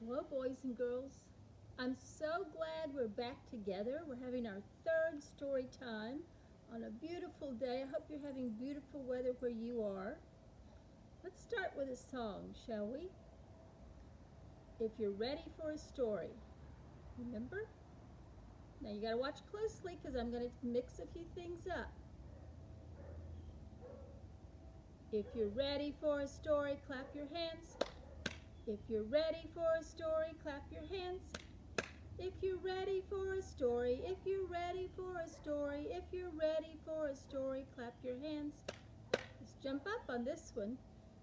Hello, boys and girls. I'm so glad we're back together. We're having our third story time on a beautiful day. I hope you're having beautiful weather where you are. Let's start with a song, shall we? If you're ready for a story, remember? Now you gotta watch closely because I'm gonna mix a few things up. If you're ready for a story, clap your hands. If you're ready for a story, clap your hands. If you're ready for a story, if you're ready for a story, if you're ready for a story, clap your hands. Let's jump up on this one.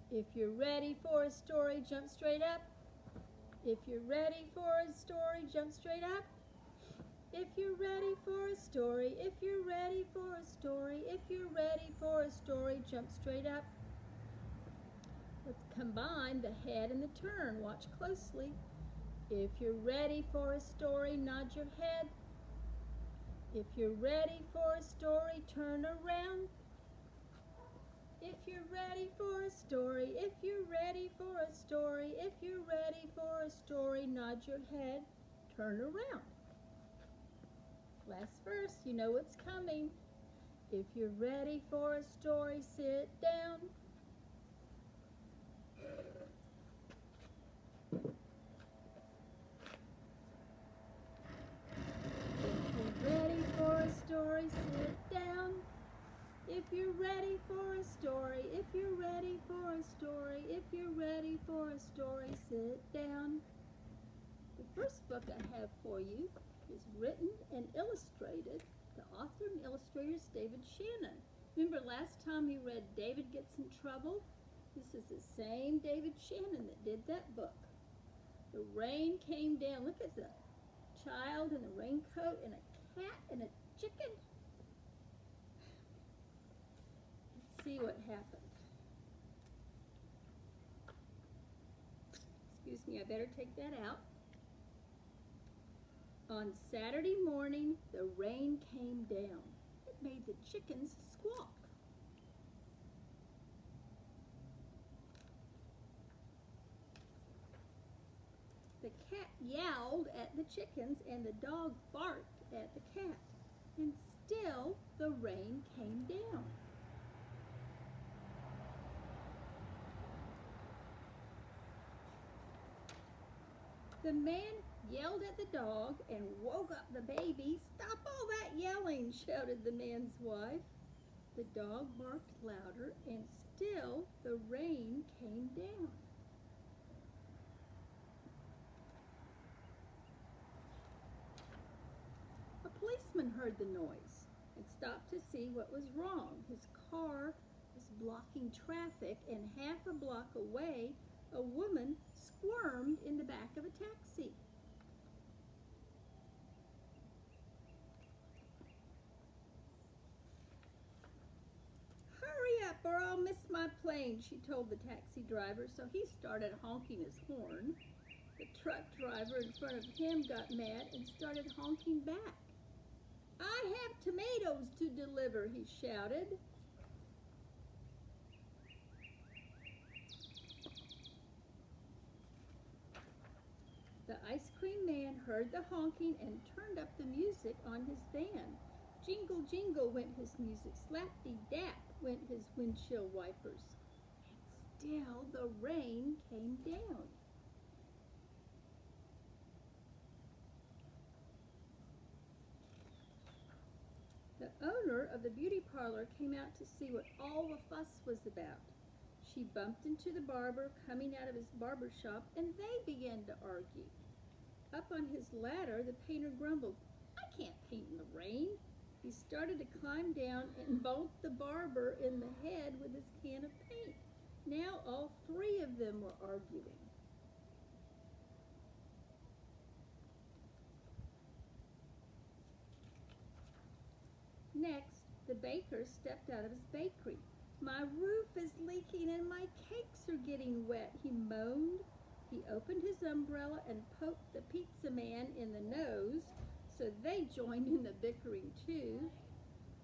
If you're ready for a story, jump straight up. If you're ready for a story, jump straight up. If you're ready for a story, if you're ready for a story, if you're ready for a story, jump straight up. Let's combine the head and the turn. Watch closely. If you're ready for a story, nod your head. If you're ready for a story, turn around. If you're ready for a story, if you're ready for a story, if you're ready for a story, nod your head, turn around. Last verse, you know what's coming. If you're ready for a story, sit down. If you're ready for a story, sit down. If you're ready for a story, if you're ready for a story, if you're ready for a story, sit down. The first book I have for you is written and illustrated. The author and illustrator is David Shannon. Remember last time we read David Gets in Trouble? This is the same David Shannon that did that book. The rain came down. Look at the child in a raincoat and a cat and a chicken. Let's see what happened. Excuse me, I better take that out. On Saturday morning, the rain came down. It made the chickens squawk. The cat yowled at the chickens and the dog barked at the cat. And still the rain came down. The man yelled at the dog and woke up the baby. "Stop all that yelling," shouted the man's wife. The dog barked louder and still the rain came down. A policeman heard the noise and stopped to see what was wrong. His car was blocking traffic, and half a block away, a woman squirmed in the back of a taxi. "Hurry up or I'll miss my plane," she told the taxi driver, so he started honking his horn. The truck driver in front of him got mad and started honking back. "I have tomatoes to deliver," he shouted. The ice cream man heard the honking and turned up the music on his van. Jingle, jingle went his music. Slap-de-dap went his windshield wipers. And still the rain came down. The owner of the beauty parlor came out to see what all the fuss was about. She bumped into the barber coming out of his barber shop, and they began to argue. Up on his ladder, the painter grumbled, "I can't paint in the rain." He started to climb down and bolt the barber in the head with his can of paint. Now all three of them were arguing. Next, the baker stepped out of his bakery. "My roof is leaking and my cakes are getting wet," he moaned. He opened his umbrella and poked the pizza man in the nose, so they joined in the bickering too.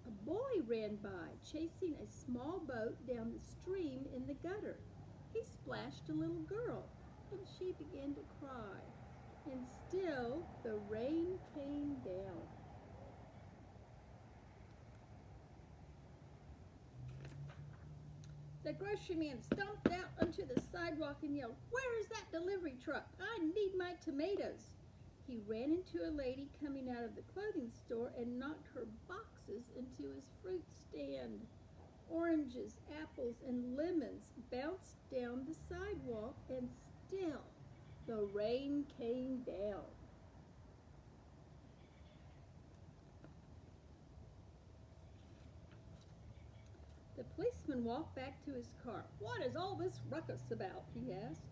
A boy ran by, chasing a small boat down the stream in the gutter. He splashed a little girl, and she began to cry. and still the rain came down. The grocery man stomped out onto the sidewalk and yelled, "Where is that delivery truck? I need my tomatoes." He ran into a lady coming out of the clothing store and knocked her boxes into his fruit stand. Oranges, apples, and lemons bounced down the sidewalk, and still the rain came down. The policeman walked back to his car. "What is all this ruckus about?" he asked.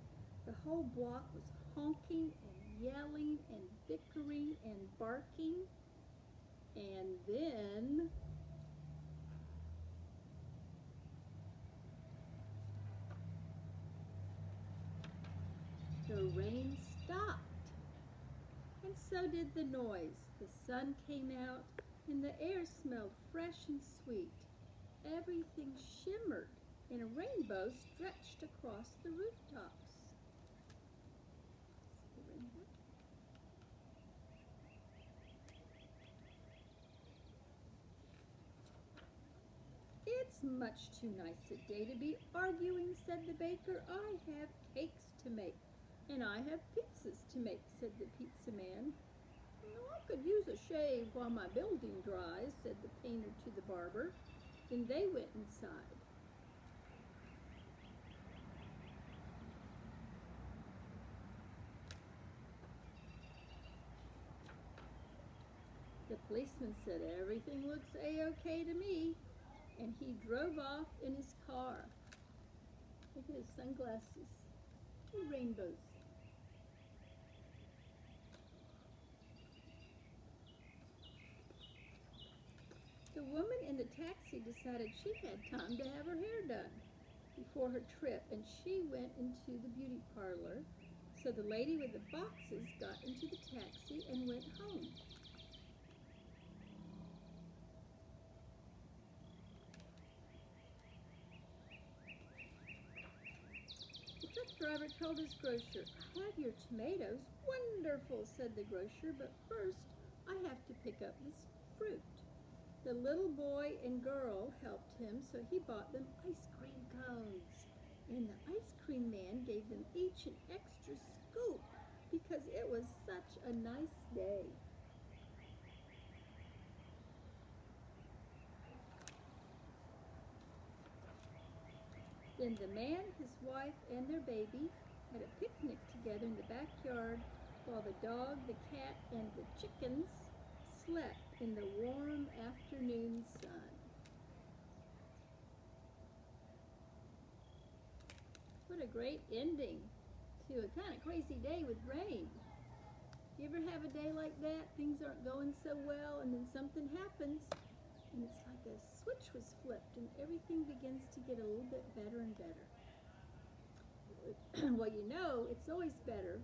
The whole block was honking and yelling and bickering and barking. And then the rain stopped. And so did the noise. The sun came out and the air smelled fresh and sweet. Everything shimmered and a rainbow stretched across the rooftops. "It's much too nice a day to be arguing," said the baker. "I have cakes to make, and I have pizzas to make," said the pizza man. "I could use a shave while my building dries," said the painter to the barber. Then they went inside. The policeman said, "Everything looks A-OK to me," and he drove off in his car. Look at his sunglasses. And rainbows. The woman in the taxi decided she had time to have her hair done before her trip, and she went into the beauty parlor. So the lady with the boxes got into the taxi and went home. The truck driver told his grocer, "I have your tomatoes." "Wonderful," said the grocer, "but first I have to pick up this fruit." The little boy and girl helped him, so he bought them ice cream cones. And the ice cream man gave them each an extra scoop because it was such a nice day. Then the man, his wife, and their baby had a picnic together in the backyard while the dog, the cat, and the chickens slept in the warm afternoon sun. What a great ending to a kind of crazy day with rain. You ever have a day like that? Things aren't going so well, and then something happens, and it's like a switch was flipped, and everything begins to get a little bit better and better. Well, you know, it's always better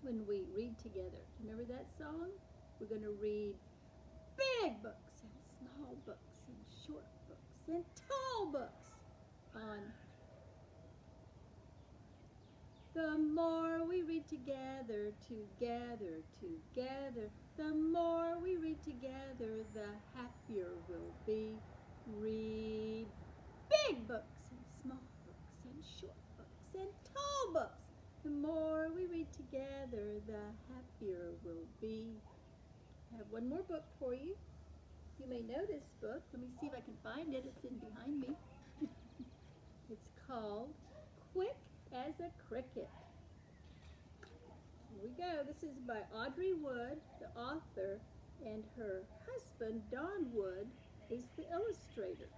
when we read together. Remember that song? We're going to read big books and small books and short books and tall books on the more we read together, together, together, the more we read together, the happier we'll be. Read big books and small books and short books and tall books. The more we read together, the happier we'll be. I have one more book for you. You may know this book. Let me see if I can find it. It's in behind me. It's called Quick as a Cricket. Here we go. This is by Audrey Wood, the author, and her husband, Don Wood, is the illustrator.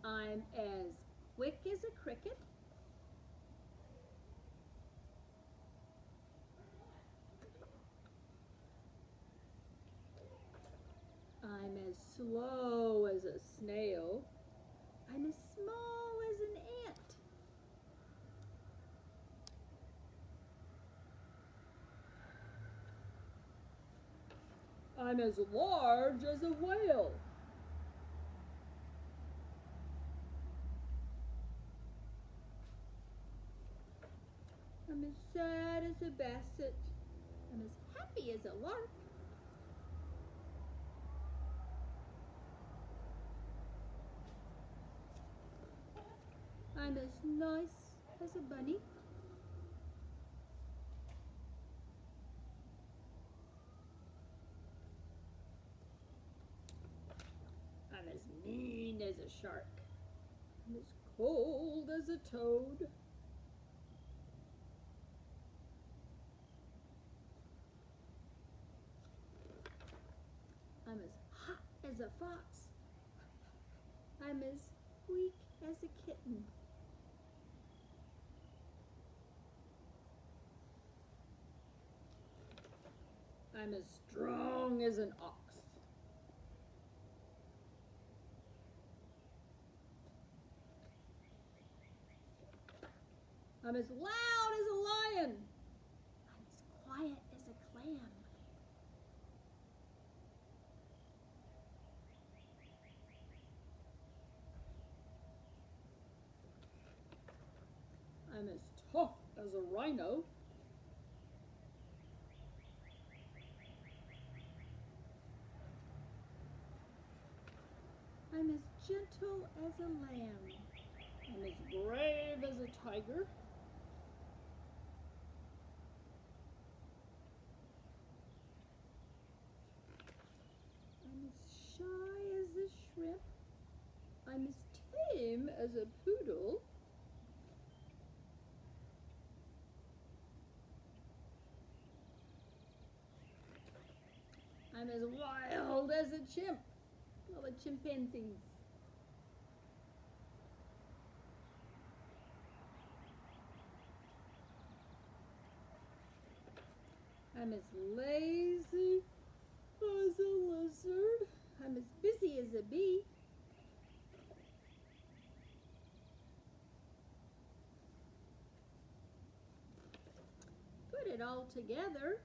I'm as quick as a cricket. I'm as slow as a snail. I'm as small as an ant. I'm as large as a whale. I'm I'm as sad as a basset. I'm as happy as a lark. I'm as nice as a bunny. I'm as mean as a shark. I'm as cold as a toad. I'm as hot as a fox. I'm as weak as a kitten. I'm as strong as an ox. I'm as loud as a lion. I'm as quiet as a clam. I'm as tough as a rhino. I'm as gentle as a lamb. I'm as brave as a tiger. I'm as shy as a shrimp. I'm as tame as a poodle. I'm as wild as a chimp. All the chimpanzees. I'm as lazy as a lizard. I'm as busy as a bee. Put it all together.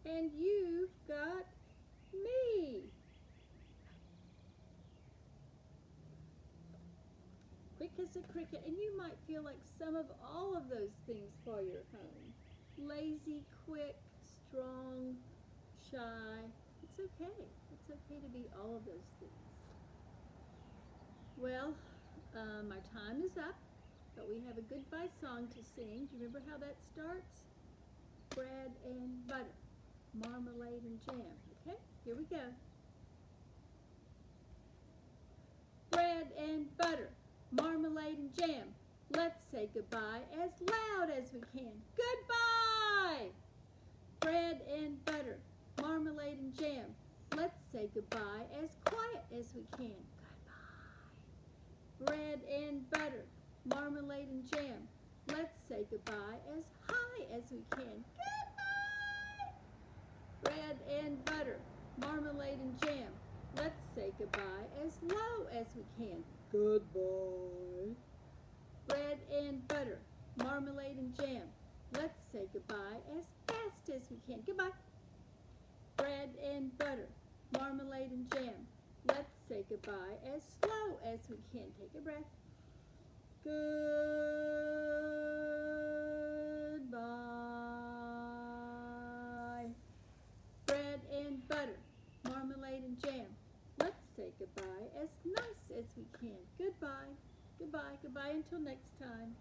And you've got me. Quick as a cricket, and you might feel like some of all of those things for your home. Lazy, quick, strong, shy. It's okay. It's okay to be all of those things. Well, our time is up, but we have a goodbye song to sing. Do you remember how that starts? Bread and butter, marmalade and jam. Okay, here we go. Bread and butter, marmalade and jam. Let's say goodbye as loud as we can. Goodbye! Bread and butter, marmalade and jam. Let's say goodbye as quiet as we can. Goodbye. Bread and butter, marmalade and jam. Let's say goodbye as high as we can. Goodbye! Bread and butter, marmalade and jam. Let's say goodbye as low as we can. Goodbye. Bread and butter, marmalade and jam. Let's say goodbye as fast as we can. Goodbye. Bread and butter, marmalade and jam. Let's say goodbye as slow as we can. Take a breath. Goodbye. Bread and butter, marmalade and jam. Let's say goodbye as nice as we can. Goodbye. Goodbye. Goodbye until next time.